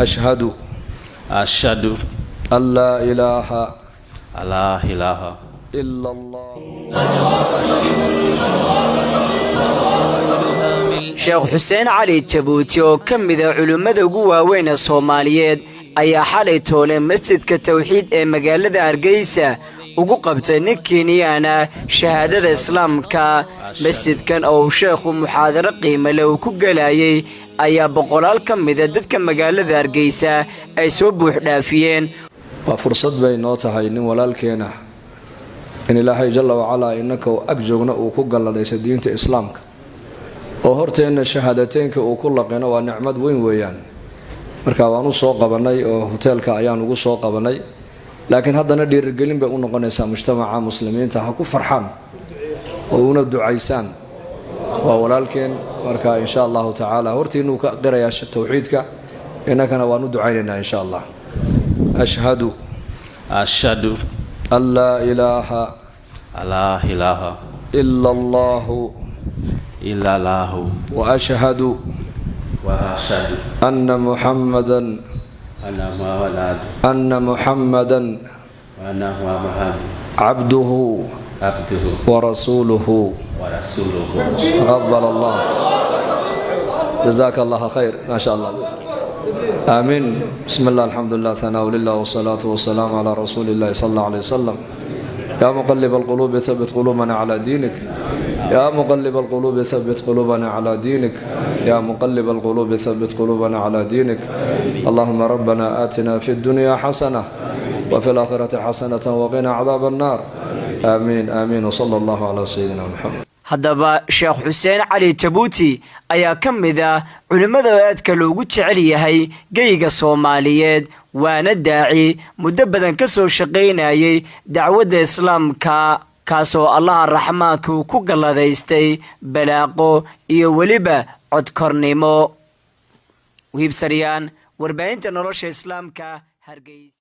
أشهد أن لا إله إلا الله. sheekh xuseen cali jabuuti oo ka mid ah culimmada ugu waaweyn ee Soomaaliyeed ayaa xalay toole masjidka tawxiid ee magaalada Hargeysa ugu qabtay nin Kenyan ah shahaadada islaamka. masjidkan oo sheekhu muxaadaro qiimo leh ku galayay ayaa boqolaal ka mid ah dadka magaalada Hargeysa ay soo buux dhaafiyeen. waa fursad bay noo tahay nin walaalkeena in Ilaahay jalla wa ala inaka ag joogna uu ku galladaysa diinta islaamka oo horteena shahaadateynka uu ku laqeeno waa nicmad weyn weeyaan. marka waan u soo qabanay oo hoteelka ayaan ugu soo qabanay, laakiin haddana dhiirigelin bay u noqonaysaa mujtamaca muslimiinta ha ku farxaan oo una ducaysaan. waa walaalkeen marka insha Allah taala hortiinu ka qirayaa tawxiidka inakana waan u ducaynaynaa insha Allah. ashhadu an la ilaha illa Allah وأشهد أن محمدا عبده ورسوله. تقبل الله. جزاك الله خير. ما شاء الله. آمين. بسم الله الحمد لله ثناء لله والصلاة والسلام على رسول الله صلى الله عليه وسلم. يا مقلب القلوب ثبت قلوبنا على دينك. يا مقلب القلوب ثبت قلوبنا على دينك. يا مقلب القلوب ثبت قلوبنا على دينك. اللهم ربنا آتنا في الدنيا حسنة وفي الآخرة حسنة وقنا عذاب النار. آمين آمين وصلى الله على سيدنا محمد. haddaba sheekh xuseen cali jabuuti ayaa ka mid ah culimmada aadka loogu jecel yahay geyga Soomaaliyeed, waana daaci muddo badan ka soo shaqaynayay dacwadda islaamka, kaasoo allaha raxmaanka ku galladaystay balaaqo iyo weliba codkornimo. wiibsariyaan warbaahinta nolosha islaamka Hargeysa.